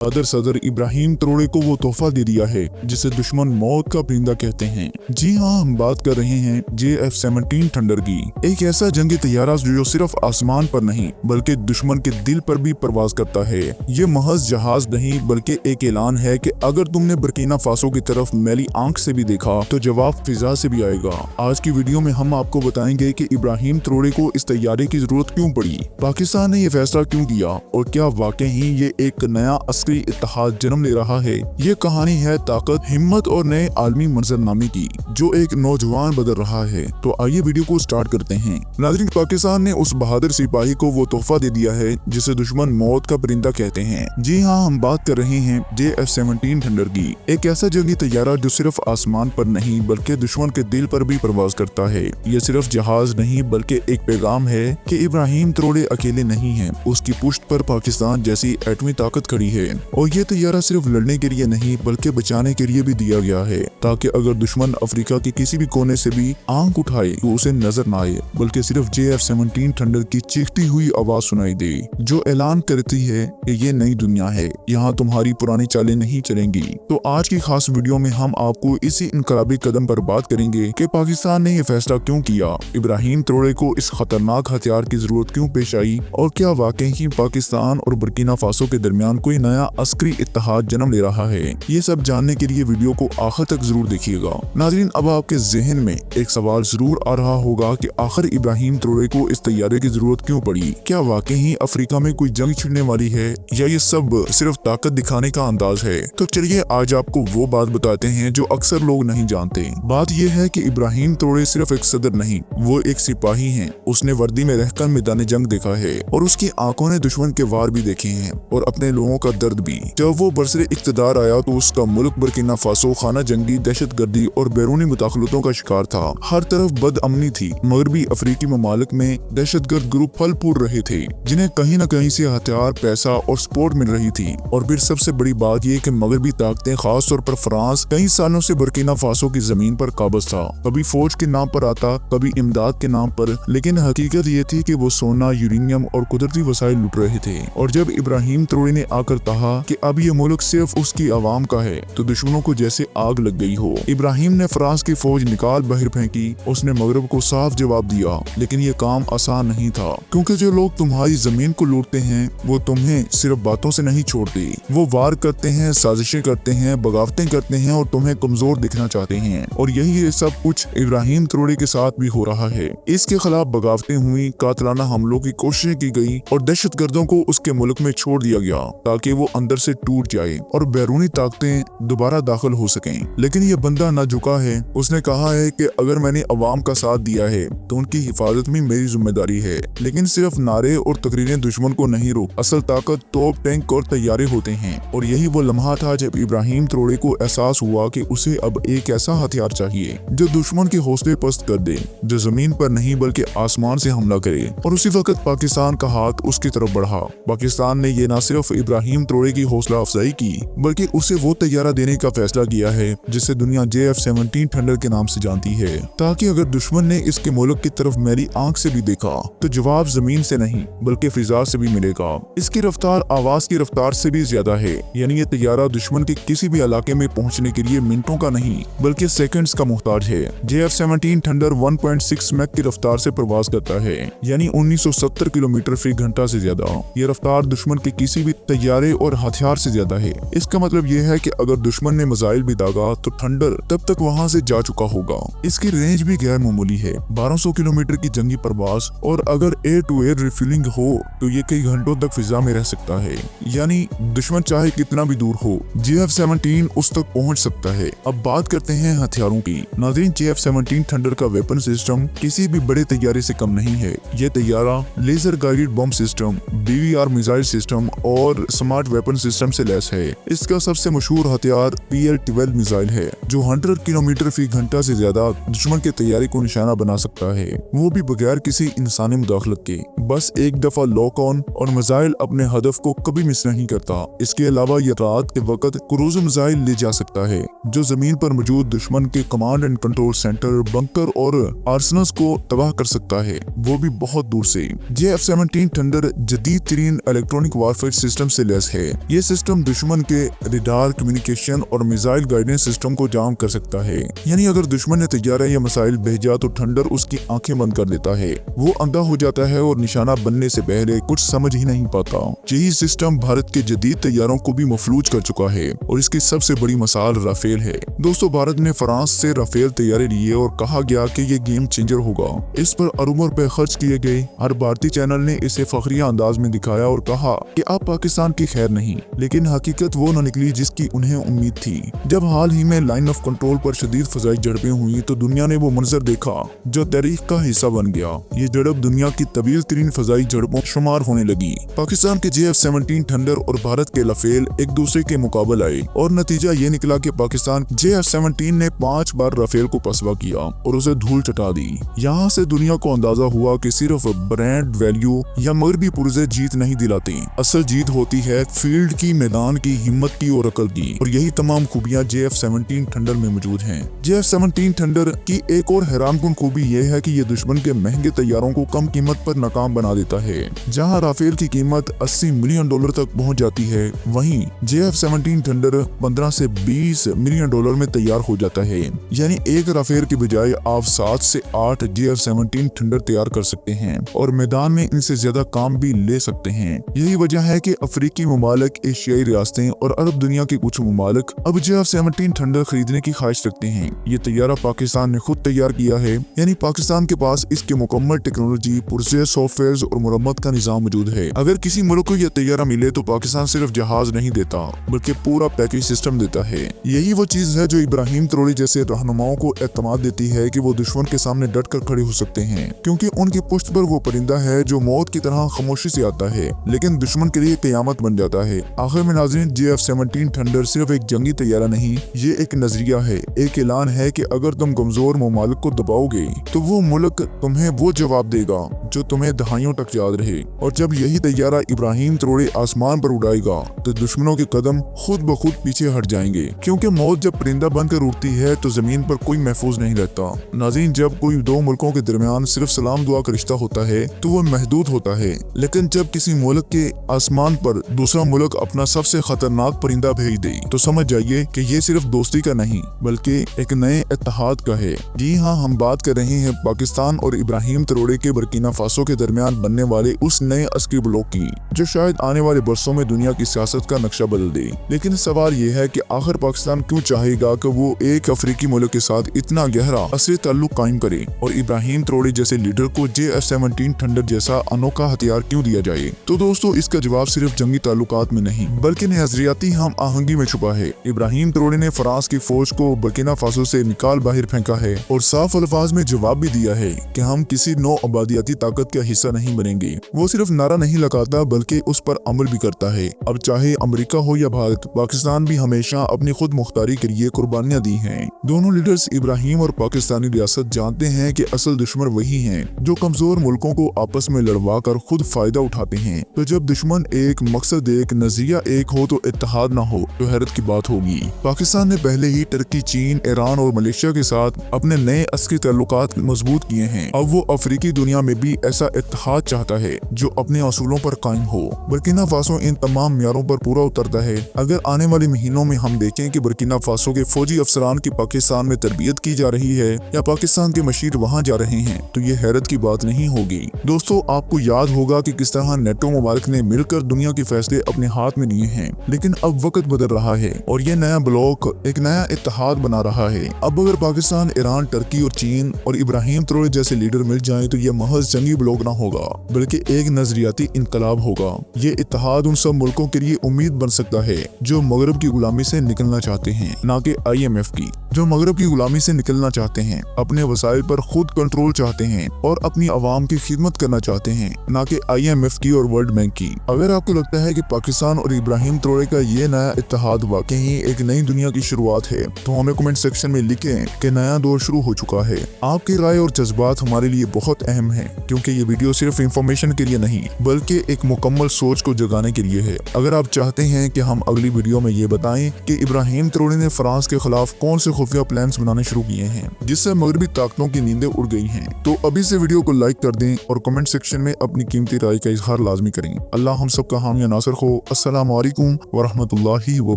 बहादुर सदर Ibrahim Traore को वो तोहफा दे दिया है जिसे दुश्मन मौत का परिंदा कहते हैं। जी हाँ, हम बात कर रहे हैं JF-17 थंडर की। एक ऐसा जंगी तैयारा जो सिर्फ आसमान पर नहीं बल्कि दुश्मन के दिल पर भी परवाज करता है। ये महज जहाज नहीं बल्कि एक ऐलान है कि अगर तुमने बुर्किना फासो की तरफ मैली आंख से भी देखा तो जवाब फिजा से भी आएगा। आज की वीडियो में हम आपको बताएंगे कि इब्राहिम ट्रोरे को इस तैयारे की जरूरत क्यों पड़ी, पाकिस्तान ने ये फैसला क्यों किया और क्या वाकई ही ये एक नया अस्करी इत्तेहाद जन्म ले रहा है। ये कहानी है ताकत, हिम्मत और नए आलमी मंजरनामे की जो एक नौजवान बदल रहा है। तो आइए वीडियो को स्टार्ट करते हैं। नाज़रीन, पाकिस्तान ने उस बहादुर सिपाही को वो तोहफा दे दिया है जिसे दुश्मन मौत का परिंदा कहते हैं। जी हाँ, हम बात कर रहे हैं JF-17 थंडर की। एक ऐसा जंगी तैयारा जो सिर्फ आसमान पर नहीं बल्कि दुश्मन के दिल पर भी परवाज करता है। ये सिर्फ जहाज नहीं बल्कि एक पैगाम है कि इब्राहिम ट्रोरे अकेले नहीं है, उसकी पुष्ट पर पाकिस्तान जैसी एटमी ताकत खड़ी है। और ये तैयारा सिर्फ लड़ने के लिए नहीं बल्कि बचाने के लिए भी दिया गया है, ताकि अगर दुश्मन अफ्रीका के किसी भी कोने से भी आंख उठाए तो उसे नजर न आए बल्कि सिर्फ JF-17 थंडर की चीखती हुई आवाज सुनाई दे, जो ऐलान करती है कि ये नई दुनिया है, यहाँ तुम्हारी पुरानी चालें नहीं चलेंगी। तो आज की खास वीडियो में हम आपको इसी इनकलाबी कदम पर बात करेंगे कि पाकिस्तान ने ये फैसला क्यों किया, इब्राहिम ट्रोरे को इस खतरनाक हथियार की जरूरत क्यों पेश आई और क्या वाकई ही पाकिस्तान और बुर्किना फासो के दरमियान कोई नया अस्करी इत्तेहाद जन्म ले रहा है। ये सब जानने के लिए वीडियो को आखिर तक जरूर देखिएगा। नाज़रीन, अब आपके जहन में एक सवाल जरूर आ रहा होगा कि आखिर इब्राहिम ट्रोरे को इस तैयारे की जरूरत क्यों पड़ी। क्या वाकई ही अफ्रीका में कोई जंग छिड़ने वाली है या ये सब सिर्फ ताकत दिखाने का अंदाज है। तो चलिए आज आपको वो बात बताते हैं जो अक्सर लोग नहीं जानते। बात यह है कि इब्राहिम ट्रोरे सिर्फ एक सदर नहीं, वो एक सिपाही है। उसने वर्दी में रहकर मैदान जंग देखा है और उसकी आंखों ने दुश्मन के वार भी देखे हैं और अपने लोगों का दर्द भी। जब वो बरसरे इक़्तिदार आया तो उसका मुल्क बुर्किना फासो खाना जंगी, दहशतगर्दी और बैरूनी मुदाखलतों का शिकार था। हर तरफ बदअमनी थी। मगरबी अफ्रीकी ममालिक में दहशतगर्द ग्रुप फल फूल रहे थे जिन्हें कहीं न कहीं से हथियार, पैसा और सपोर्ट मिल रही थी। और फिर सबसे बड़ी बात ये कि मगरबी ताकतें, खास तौर पर फ्रांस, कई सालों से बुर्किना फासो की जमीन पर काबज था। कभी फौज के नाम पर आता, कभी इमदाद के नाम पर, लेकिन हकीकत ये थी कि वो सोना, यूरेनियम और कुदरती वसाइल लूट रहे थे। और जब इब्राहिम ट्रोरे ने आकर कहा कि अब ये मुल्क सिर्फ उसकी आवाम का है तो दुश्मनों को जैसे आग लग गई हो। इब्राहिम ने फ्रांस की फौज निकाल बाहर फेंकी। उसने मगरब को साफ जवाब दिया, लेकिन ये काम आसान नहीं था, क्योंकि जो लोग तुम्हारी जमीन को लूटते हैं वो तुम्हें सिर्फ बातों से नहीं छोड़ते। वो वार करते हैं, साजिशें करते हैं, बगावतें करते हैं और तुम्हें कमजोर दिखना चाहते हैं। और यही सब कुछ इब्राहिम ट्रोरे के साथ भी हो रहा है। इसके खिलाफ बगावतें हुई, कातलाना हमलों की कोशिशें की गई और दहशतगर्दों को उसके मुल्क में छोड़ दिया गया ताकि वो अंदर से टूट जाए और बैरूनी ताकतें दोबारा दाखिल हो सकें। लेकिन ये बंदा ना झुका है। उसने कहा है कि अगर मैंने अवाम का साथ दिया है तो उनकी हिफाजत में मेरी जिम्मेदारी है। लेकिन सिर्फ नारे और तकरीरें दुश्मन को नहीं रोक, असल ताकत तोप, टैंक और तैयारे होते हैं। और यही वो लम्हा था जब इब्राहिम ट्रोरे को एहसास हुआ कि उसे अब एक ऐसा हथियार चाहिए जो दुश्मन के हौसले पस्त कर दे, जो जमीन पर नहीं बल्कि आसमान से हमला करे। और उसी वक्त पाकिस्तान का हाथ उसकी तरफ बढ़ा। पाकिस्तान ने ये न सिर्फ इब्राहिम ट्रोरे की हौसला अफजाई की बल्कि उसे वो तैयारा देने का फैसला किया है जिसे दुनिया JF-17 थंडर के नाम से जानती है, ताकि अगर दुश्मन ने इसके मुल्क की तरफ मेरी आंख से भी देखा तो जवाब जमीन से नहीं बल्कि फिजा से भी मिलेगा। इसकी रफ्तार आवाज की रफ्तार से भी ज्यादा है, यानी ये तैयारा दुश्मन के किसी भी इलाके में पहुंचने के लिए मिनटों का नहीं बल्कि सेकंड्स का मुहताज है। JF-17 थंडर 1.6 मैक की रफ्तार से प्रवास करता है, यानी 1970 किलोमीटर फी घंटा से ज्यादा। ये रफ्तार दुश्मन के किसी भी तैयारे और हथियार से ज्यादा है। इसका मतलब यह है कि अगर दुश्मन ने मिसाइल भी दागा तो थंडर तब तक वहां से जा चुका होगा। इसकी रेंज भी गैर मामूली है, 1200 किलोमीटर की जंगी प्रवास, और अगर एयर टू एयर रिफ्यूलिंग हो तो ये कई घंटों तक फिजा में रह सकता है, यानी दुश्मन चाहे कितना भी दूर हो JF-17 उस तक पहुंच सकता है। अब बात करते हैं हथियारों की। नाज़रीन, JF-17 थंडर का वेपन सिस्टम किसी भी बड़े तैयारे से कम नहीं है। ये तैयारा laser guided bomb system, BVR missile system और स्मार्ट वेपन सिस्टम से लैस है। इसका सबसे मशहूर हथियार PL-12 मिसाइल है जो 100 किलोमीटर फी घंटा से ज्यादा दुश्मन के तैयारे को निशाना बना सकता है, वो भी बगैर किसी इंसानी मुदाखलत के। बस एक दफा लॉक ऑन और मिसाइल अपने हदफ को कभी मिस नहीं करता। इसके अलावा ये रात के वक्त क्रूज मिसाइल ले जा सकता है जो जमीन पर मौजूद दुश्मन के command and control centre, bunker और आर्सनल्स को तबाह कर सकता है, वो भी बहुत दूर से। JF-17 थंडर जदीद तरीन इलेक्ट्रॉनिक वारफेयर सिस्टम से लैस है। है। ये सिस्टम दुश्मन के रडार, कम्युनिकेशन और मिसाइल गाइडेंस सिस्टम को जाम कर सकता है। यानी अगर दुश्मन ने तैयारा या मिसाइल भेजा तो थंडर उसकी आंखें बंद कर देता है, वो अंधा हो जाता है और निशाना बनने से पहले कुछ समझ ही नहीं पाता। यही सिस्टम भारत के जदीद तैयारों को भी मफलूज कर चुका है और इसकी सबसे बड़ी मिसाल राफेल है। दोस्तों, भारत ने फ्रांस से राफेल तैयारे लिए और कहा गया कि ये गेम चेंजर होगा। इस पर अरबों रुपए खर्च किए गए। हर भारतीय चैनल ने इसे फखरिया अंदाज में दिखाया और कहा कि अब पाकिस्तान की खैर नहीं, लेकिन हकीकत वो न निकली जिसकी उन्हें उम्मीद थी। जब हाल ही में लाइन ऑफ कंट्रोल पर शदीद फजाई झड़पें हुई तो दुनिया ने वो मंजर देखा जो तारीख का हिस्सा बन गया। ये झड़प दुनिया की तवील तरीन फजाई झड़पों शुमार होने लगी। पाकिस्तान के JF-17 थंडर और भारत के राफेल एक दूसरे के मुकाबले आए और नतीजा ये निकला कि पाकिस्तान JF-17 ने 5 बार राफेल को पसवा किया और उसे धूल चटा दी। यहाँ से दुनिया को अंदाजा हुआ कि सिर्फ ब्रांड वैल्यू या मगरबी पुरजे जीत नहीं दिलाती, असल जीत होती है फील्ड की, मैदान की, हिम्मत की और अकल की। और यही तमाम खूबियां JF-17 थंडर में मौजूद हैं। JF-17 थंडर की एक और हैरानकुन खूबी यह है कि ये दुश्मन के महंगे तैयारों को कम कीमत पर नाकाम बना देता है। जहां राफेल की कीमत $80 मिलियन तक पहुंच जाती है, वहीं JF-17 थंडर 15 से $20 मिलियन में तैयार हो जाता है। यानी एक राफेल के बजाय आप 7 से 8 JF-17 थंडर तैयार कर सकते हैं और मैदान में इनसे ज्यादा काम भी ले सकते हैं। यही वजह है कि अफ्रीकी ममालिक, एशियाई रियासतें और अरब दुनिया के कुछ ममालिक अब JF-17 थंडर खरीदने की ख्वाहिश रखते हैं। ये तैयारा पाकिस्तान ने खुद तैयार किया है, यानी पाकिस्तान के पास इसके मुकम्मल टेक्नोलॉजी, पुरजे, सॉफ्टवेयर और मुरम्मत का निजाम मौजूद है। अगर किसी मुल्क को यह तैयारा मिले तो पाकिस्तान सिर्फ जहाज नहीं देता बल्कि पूरा पैकेज सिस्टम देता है। यही वो चीज है जो इब्राहिम त्रोड़ी जैसे रहनुमाओं को एतमाद देती है कि वो दुश्मन के सामने डट कर खड़े हो सकते हैं, क्योंकि उनकी पुश्त पर वो परिंदा है जो मौत की तरह खामोशी से आता है लेकिन दुश्मन के लिए कयामत बन जाता है। आखिर में नाज़रीन, JF-17 थंडर सिर्फ एक जंगी तैयारा नहीं, ये एक नजरिया है, एक ऐलान है कि अगर तुम कमजोर ममालिक को दबाओगे तो वो मुल्क तुम्हें वो जवाब देगा जो तुम्हें दहाइयों तक याद रहे। और जब यही तैयारा इब्राहिम त्रोड़ी आसमान पर उड़ाएगा तो दुश्मनों के कदम खुद ब खुद पीछे हट जाएंगे, क्योंकि मौत जब परिंदा बनकर उड़ती है तो जमीन पर कोई महफूज नहीं रहता। नाज़रीन, जब कोई दो मुल्कों के दरमियान सिर्फ सलाम दुआ का रिश्ता होता है तो वो महदूद होता है, लेकिन जब किसी मुल्क के आसमान पर दूसरा मुल्क अपना सबसे खतरनाक परिंदा भेज दे तो समझ जाइए कि ये सिर्फ दोस्ती का नहीं बल्कि एक नए इत्तेहाद का है। जी हाँ, हम बात कर रहे हैं पाकिस्तान और इब्राहिम त्रोड़ी के बर्किना फासो के दरमियान बनने वाले उस नए अस्करी ब्लॉक की जो शायद आने वाले बरसों में दुनिया की सियासत का नक्शा बदल दे। लेकिन सवाल ये है कि आखिर पाकिस्तान क्यों चाहेगा कि वो एक अफ्रीकी मुल्क के साथ इतना गहरा असली ताल्लुक कायम करे और इब्राहिम त्रोड़ी जैसे लीडर को JF-17 थंडर जैसा अनोखा हथियार क्यों दिया जाए? तो दोस्तों, इसका जवाब सिर्फ जंगी ताल्लुकात में नहीं बल्कि नजरियाती हम आहंगी में छुपा है। इब्राहिम त्रोड़ी ने फ्रांस की फौज को बर्किना फासो से निकाल बाहर फेंका है और साफ अल्फाज में जवाब भी दिया है कि हम किसी नौ आबादियाती ताकत का हिस्सा नहीं बनेंगे। वो सिर्फ नारा नहीं लगाता बल्कि उस पर अमल भी करता है। अब चाहे अमेरिका हो या भारत, पाकिस्तान भी हमेशा अपनी खुद मुख्तारी के लिए कुर्बानियां दी हैं। दोनों लीडर्स इब्राहिम और पाकिस्तानी रियासत जानते हैं कि असल दुश्मन वही हैं जो कमजोर मुल्कों को आपस में लड़वा कर खुद फायदा उठाते हैं। तो जब दुश्मन एक, मकसद एक, नजरिया एक हो तो इत्तेहाद ना हो तो हैरत की बात होगी। पाकिस्तान ने पहले ही टर्की, चीन, ईरान और मलेशिया के साथ अपने नए अस्करी ताल्लुकात मजबूत किए हैं। अब वो अफ्रीकी दुनिया में भी ऐसा इत्तेहाद चाहता है जो अपने असूलों पर कायम हो। बर्किना फासो इन तमाम मियारों पर पूरा उतरता है। अगर आने वाले महीनों में हम देखें कि बर्किना फासो के फौजी अफसरान की पाकिस्तान में तरबियत की जा रही है या पाकिस्तान के मशीर वहाँ जा रहे हैं तो ये हैरत की बात नहीं होगी। दोस्तों, आपको याद होगा कि किस तरह नेटो मुबारक ने मिलकर दुनिया के फैसले अपने हाथ में लिए हैं, लेकिन अब वक्त बदल रहा है और ये नया ब्लॉक एक नया इत्तेहाद बना रहा है। अब अगर पाकिस्तान, ईरान, टर्की और चीन और इब्राहिम त्रोड़ी जैसे लीडर मिल जाएं तो ये महज जंगी ब्लॉक ना होगा बल्कि एक नजरियाती इनकलाब होगा। ये इत्तेहाद उन सब मुल्कों के लिए उम्मीद बन सकता है जो मगरब की गुलामी से निकलना चाहते हैं, ना कि IMF की, जो मगरब की गुलामी से निकलना चाहते हैं, अपने वसाइल पर खुद कंट्रोल चाहते हैं और अपनी आवाम की खिदमत करना चाहते हैं, ना कि IMF की और वर्ल्ड बैंक की। अगर आपको लगता है कि पाकिस्तान और इब्राहिम त्रोड़ी का ये नया इत्तेहाद वाकई एक नई दुनिया की शुरुआत है तो हमें कमेंट सेक्शन में लिखें कि नया दौर शुरू हो चुका है। आपकी राय और जज्बात हमारे लिए बहुत अहम है, क्योंकि ये वीडियो सिर्फ इंफॉर्मेशन के लिए नहीं बल्कि एक मुकम्मल सोच को जगाने के लिए है। अगर आप चाहते हैं कि हम अगली वीडियो में ये बताएं कि इब्राहिम त्रोड़ी ने फ्रांस के खिलाफ कौन से खुफिया प्लान्स बनाने शुरू किए हैं, जिससे मगरबी ताकतों की नींदें उड़ गई हैं। तो अभी से वीडियो को लाइक कर दें और कमेंट सेक्शन में अपनी कीमती राय का इजहार लाजमी करें। अल्लाह हम सब का हामी नासर हो। अस्सलामु अलैकुम व रहमतुल्लाहि व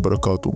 बरकातुहू।